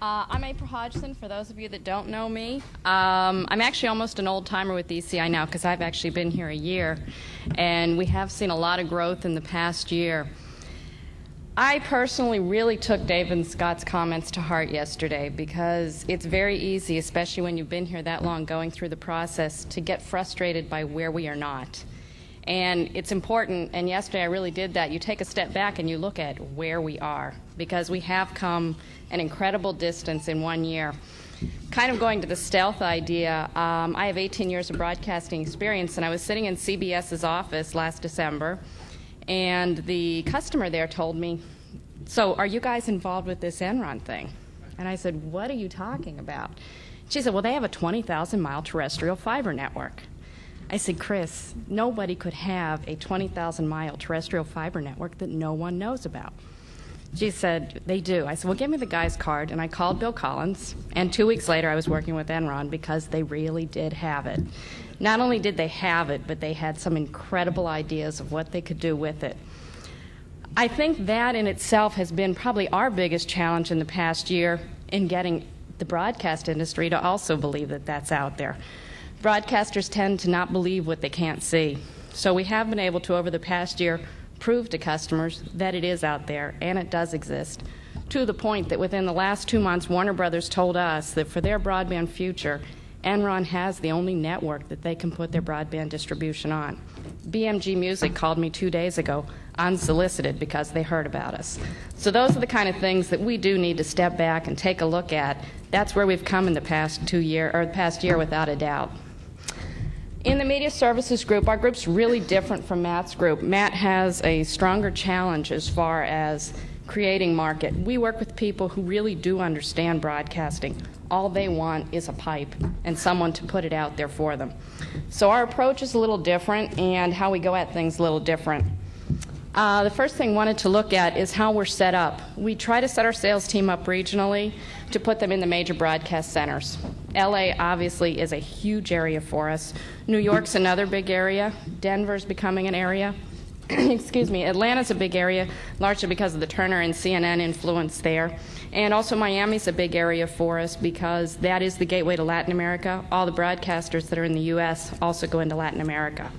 I'm April Hodgson, for those of you that don't know me. I'm actually almost an old-timer with ECI now because I've actually been here a year, and we have seen a lot of growth in the past year. I personally really took Dave and Scott's comments to heart yesterday because it's very easy, especially when you've been here that long going through the process, to get frustrated by where we are not. And it's important, and yesterday I really did that. You take a step back and you look at where we are, because we have come an incredible distance in 1 year. Kind of going to the stealth idea, I have 18 years of broadcasting experience, and I was sitting in CBS's office last December, and the customer there told me, "So are you guys involved with this Enron thing?" And I said, "What are you talking about?" She said, "Well, they have a 20,000-mile terrestrial fiber network." I said, "Chris, nobody could have a 20,000-mile terrestrial fiber network that no one knows about." She said, "They do." I said, "Well, give me the guy's card." And I called Bill Collins, and 2 weeks later I was working with Enron because they really did have it. Not only did they have it, but they had some incredible ideas of what they could do with it. I think that in itself has been probably our biggest challenge in the past year in getting the broadcast industry to also believe that that's out there. Broadcasters tend to not believe what they can't see. So we have been able to, over the past year, prove to customers that it is out there and it does exist, to the point that within the last 2 months, Warner Brothers told us that for their broadband future, Enron has the only network that they can put their broadband distribution on. BMG Music called me 2 days ago, unsolicited, because they heard about us. So those are the kind of things that we do need to step back and take a look at. That's where we've come in the past year without a doubt. In the media services group, our group's really different from Matt's group. Matt has a stronger challenge as far as creating market. We work with people who really do understand broadcasting. All they want is a pipe and someone to put it out there for them. So our approach is a little different, and how we go at things a little different. The first thing I wanted to look at is how we're set up. We try to set our sales team up regionally to put them in the major broadcast centers. LA obviously is a huge area for us. New York's another big area. Denver's becoming an area. Excuse me, Atlanta's a big area, largely because of the Turner and CNN influence there. And also Miami's a big area for us because that is the gateway to Latin America. All the broadcasters that are in the U.S. also go into Latin America.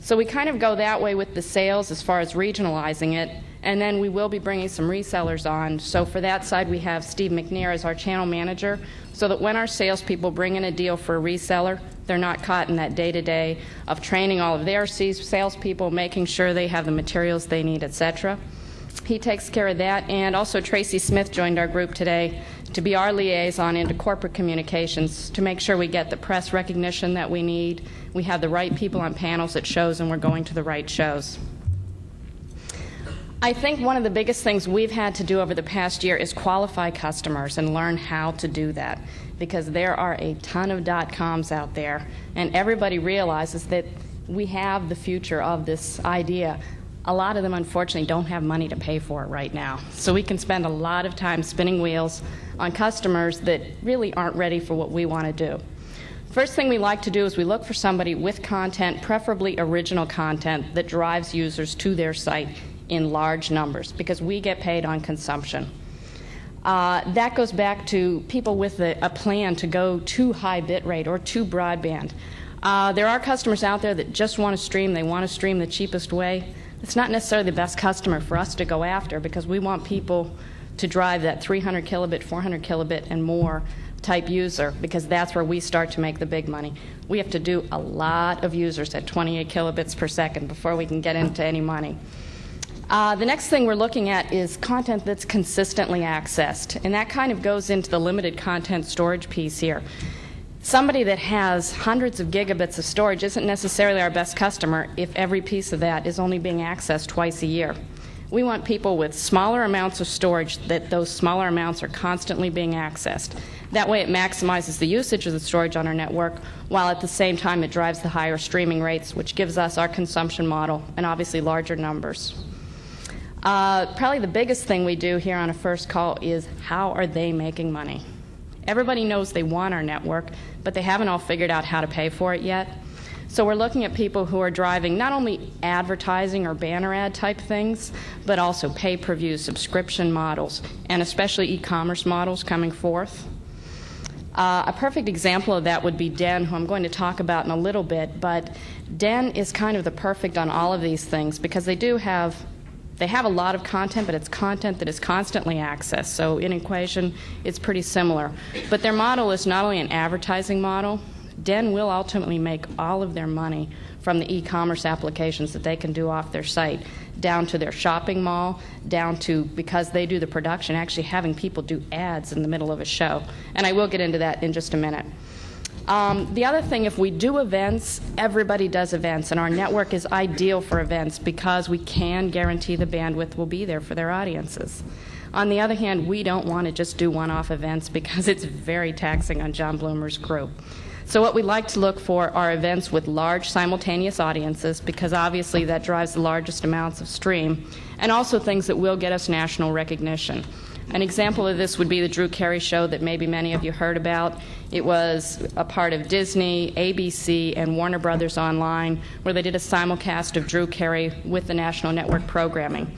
So we kind of go that way with the sales as far as regionalizing it, and then we will be bringing some resellers on. So for that side, we have Steve McNair as our channel manager, so that when our salespeople bring in a deal for a reseller, they're not caught in that day-to-day of training all of their salespeople, making sure they have the materials they need, etc. He takes care of that, and also Tracy Smith joined our group today to be our liaison into corporate communications to make sure we get the press recognition that we need, we have the right people on panels at shows, and we're going to the right shows. I think one of the biggest things we've had to do over the past year is qualify customers and learn how to do that, because there are a ton of .coms out there, and everybody realizes that we have the future of this idea. A lot of them, unfortunately, don't have money to pay for it right now. So we can spend a lot of time spinning wheels on customers that really aren't ready for what we want to do. First thing we like to do is we look for somebody with content, preferably original content, that drives users to their site in large numbers, because we get paid on consumption. That goes back to people with a plan to go to high bit rate or to broadband. There are customers out there that just want to stream. They want to stream the cheapest way. It's not necessarily the best customer for us to go after, because we want people to drive that 300 kilobit, 400 kilobit, and more type user, because that's where we start to make the big money. We have to do a lot of users at 28 kilobits per second before we can get into any money. The next thing we're looking at is content that's consistently accessed, and that kind of goes into the limited content storage piece here. Somebody that has hundreds of gigabits of storage isn't necessarily our best customer if every piece of that is only being accessed twice a year. We want people with smaller amounts of storage, that those smaller amounts are constantly being accessed. That way it maximizes the usage of the storage on our network, while at the same time it drives the higher streaming rates, which gives us our consumption model and obviously larger numbers. Probably the biggest thing we do here on a first call is, how are they making money? Everybody knows they want our network, but they haven't all figured out how to pay for it yet. So we're looking at people who are driving not only advertising or banner ad type things, but also pay-per-view subscription models, and especially e-commerce models coming forth. A perfect example of that would be Den, who I'm going to talk about in a little bit, but Den is kind of the perfect on all of these things because they have a lot of content, but it's content that is constantly accessed. So in equation, it's pretty similar. But their model is not only an advertising model. Den will ultimately make all of their money from the e-commerce applications that they can do off their site, down to their shopping mall, down to, because they do the production, actually having people do ads in the middle of a show. And I will get into that in just a minute. The other thing, if we do events, everybody does events, and our network is ideal for events because we can guarantee the bandwidth will be there for their audiences. On the other hand, we don't want to just do one-off events because it's very taxing on John Bloomer's crew. So what we like to look for are events with large simultaneous audiences because obviously that drives the largest amounts of stream, and also things that will get us national recognition. An example of this would be the Drew Carey Show that maybe many of you heard about. It was a part of Disney, ABC, and Warner Brothers Online, where they did a simulcast of Drew Carey with the national network programming.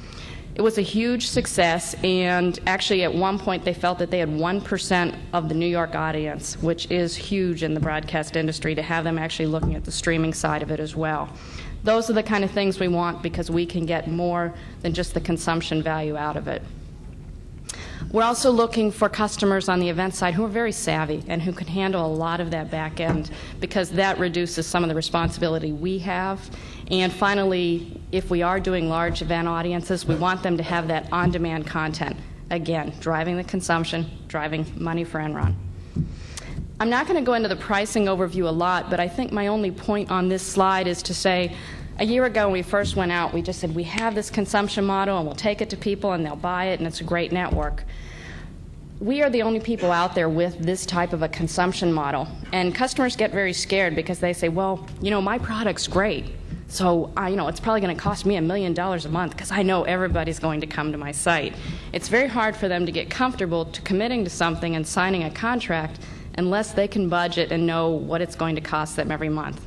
It was a huge success, and actually at one point they felt that they had 1% of the New York audience, which is huge in the broadcast industry, to have them actually looking at the streaming side of it as well. Those are the kind of things we want because we can get more than just the consumption value out of it. We're also looking for customers on the event side who are very savvy and who can handle a lot of that back end because that reduces some of the responsibility we have. And finally, if we are doing large event audiences, we want them to have that on-demand content. Again, driving the consumption, driving money for Enron. I'm not going to go into the pricing overview a lot, but I think my only point on this slide is to say, a year ago when we first went out, we just said we have this consumption model and we'll take it to people and they'll buy it and it's a great network. We are the only people out there with this type of a consumption model, and customers get very scared because they say, well, you know, my product's great, so it's probably going to cost me $1 million a month because I know everybody's going to come to my site. It's very hard for them to get comfortable to committing to something and signing a contract unless they can budget and know what it's going to cost them every month.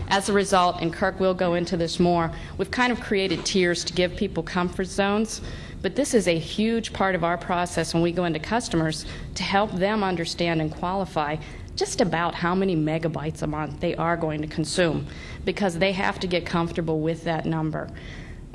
As a result, and Kirk will go into this more, we've kind of created tiers to give people comfort zones, but this is a huge part of our process when we go into customers to help them understand and qualify just about how many megabytes a month they are going to consume because they have to get comfortable with that number.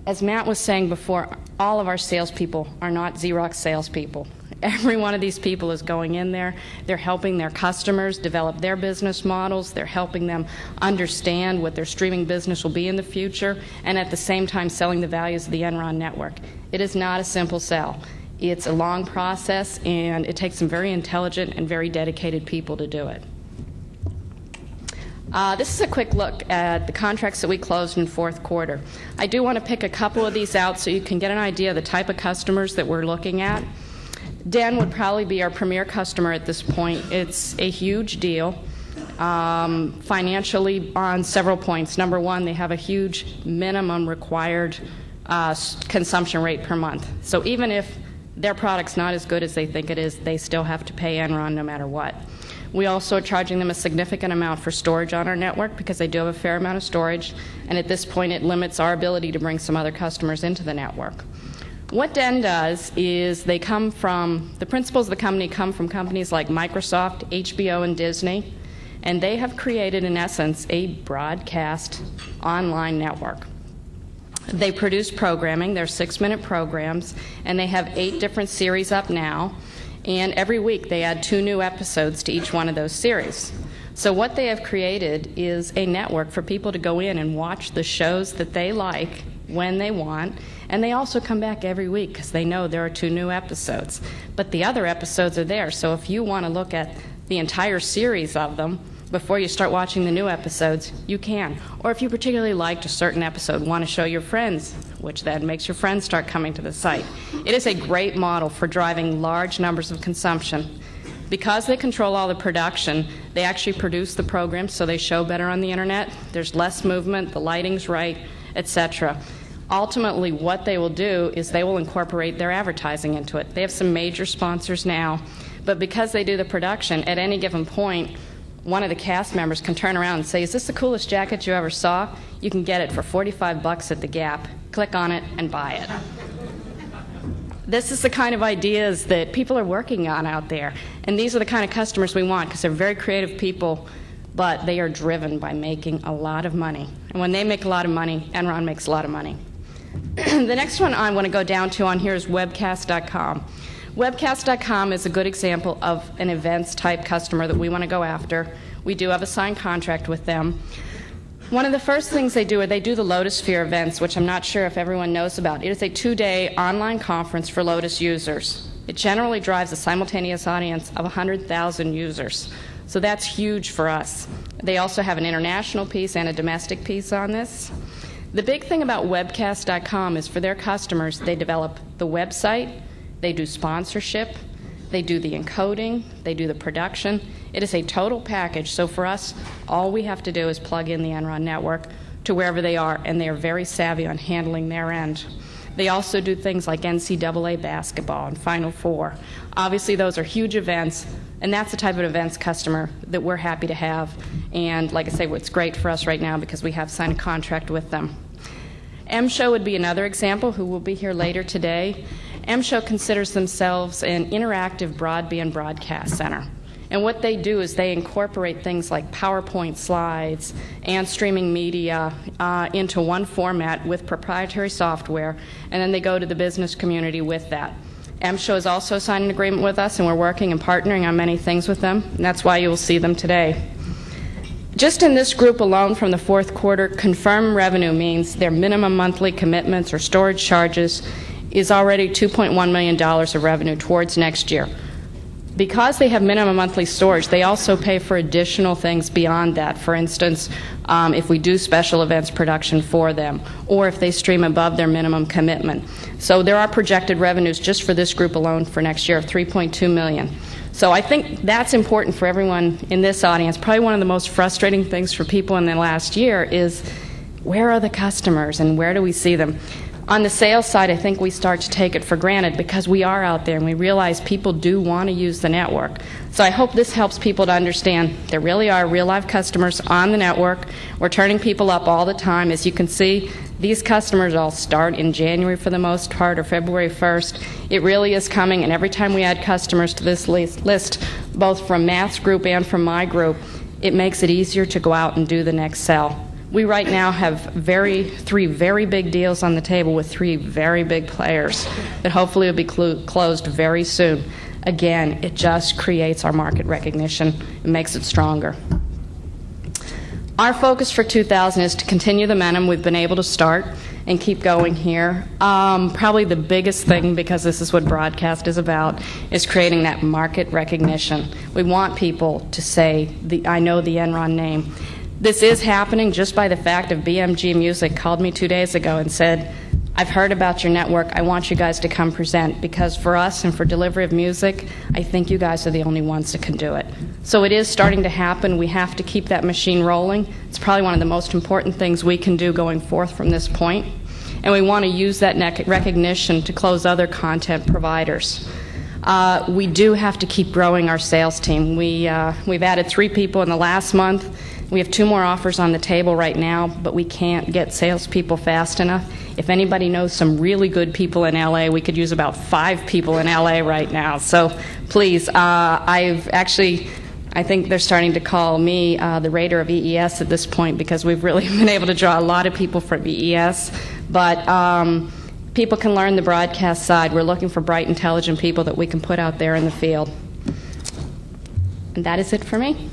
As Matt was saying before, all of our salespeople are not Xerox salespeople. Every one of these people is going in there. They're helping their customers develop their business models. They're helping them understand what their streaming business will be in the future, and at the same time selling the values of the Enron network. It is not a simple sell. It's a long process, and it takes some very intelligent and very dedicated people to do it. This is a quick look at the contracts that we closed in fourth quarter. I do want to pick a couple of these out so you can get an idea of the type of customers that we're looking at. Den would probably be our premier customer at this point. It's a huge deal financially on several points. Number one, they have a huge minimum required consumption rate per month. So even if their product's not as good as they think it is, they still have to pay Enron no matter what. We also are charging them a significant amount for storage on our network because they do have a fair amount of storage, and at this point it limits our ability to bring some other customers into the network. What Den does is the principals of the company come from companies like Microsoft, HBO, and Disney, and they have created, in essence, a broadcast online network. They produce programming. They're 6-minute programs, and they have 8 different series up now, and every week they add 2 new episodes to each one of those series. So what they have created is a network for people to go in and watch the shows that they like when they want, and they also come back every week because they know there are 2 new episodes. But the other episodes are there, so if you want to look at the entire series of them before you start watching the new episodes, you can. Or if you particularly liked a certain episode, want to show your friends, which then makes your friends start coming to the site. It is a great model for driving large numbers of consumption. Because they control all the production, they actually produce the programs so they show better on the internet. There's less movement, the lighting's right, etc. Ultimately, what they will do is they will incorporate their advertising into it. They have some major sponsors now, but because they do the production, at any given point, one of the cast members can turn around and say, "Is this the coolest jacket you ever saw? You can get it for $45 at the Gap. Click on it and buy it." This is the kind of ideas that people are working on out there. And these are the kind of customers we want, because they're very creative people, but they are driven by making a lot of money. And when they make a lot of money, Enron makes a lot of money. The next one I want to go down to on here is webcast.com. Webcast.com is a good example of an events-type customer that we want to go after. We do have a signed contract with them. One of the first things they do is they do the Lotus Sphere events, which I'm not sure if everyone knows about. It is a 2-day online conference for Lotus users. It generally drives a simultaneous audience of 100,000 users. So that's huge for us. They also have an international piece and a domestic piece on this. The big thing about webcast.com is for their customers, they develop the website, they do sponsorship, they do the encoding, they do the production. It is a total package, so for us, all we have to do is plug in the Enron network to wherever they are, and they are very savvy on handling their end. They also do things like NCAA basketball and Final Four. Obviously, those are huge events, and that's the type of events customer that we're happy to have. And like I say, it's great for us right now because we have signed a contract with them. M-Show would be another example, who will be here later today. M-Show considers themselves an interactive broadband broadcast center. And what they do is they incorporate things like PowerPoint slides and streaming media into one format with proprietary software, and then they go to the business community with that. M-Show has also signed an agreement with us, and we're working and partnering on many things with them, and that's why you will see them today. Just in this group alone from the fourth quarter, confirmed revenue means their minimum monthly commitments or storage charges is already $2.1 million of revenue towards next year. Because they have minimum monthly storage, they also pay for additional things beyond that. For instance, if we do special events production for them, or if they stream above their minimum commitment. So there are projected revenues just for this group alone for next year of $3.2 million. So I think that's important for everyone in this audience. Probably one of the most frustrating things for people in the last year is, where are the customers and where do we see them? On the sales side, I think we start to take it for granted because we are out there and we realize people do want to use the network. So I hope this helps people to understand there really are real live customers on the network. We're turning people up all the time. As you can see, these customers all start in January for the most part, or February 1st. It really is coming, and every time we add customers to this list, both from Matt's group and from my group, it makes it easier to go out and do the next sell. We right now have three very big deals on the table with 3 very big players that hopefully will be closed very soon. Again, it just creates our market recognition and makes it stronger. Our focus for 2000 is to continue the momentum we've been able to start and keep going here. Probably the biggest thing, because this is what broadcast is about, is creating that market recognition. We want people to say, I know the Enron name. This is happening just by the fact of BMG Music called me 2 days ago and said, I've heard about your network. I want you guys to come present, because for us and for delivery of music, I think you guys are the only ones that can do it. So it is starting to happen. We have to keep that machine rolling. It's probably one of the most important things we can do going forth from this point. And we want to use that recognition to close other content providers. We do have to keep growing our sales team. We've added 3 people in the last month. We have 2 more offers on the table right now, but we can't get salespeople fast enough. If anybody knows some really good people in LA, we could use about 5 people in LA right now. So please, I think they're starting to call me the raider of EES at this point, because we've really been able to draw a lot of people from EES. But people can learn the broadcast side. We're looking for bright, intelligent people that we can put out there in the field. And that is it for me.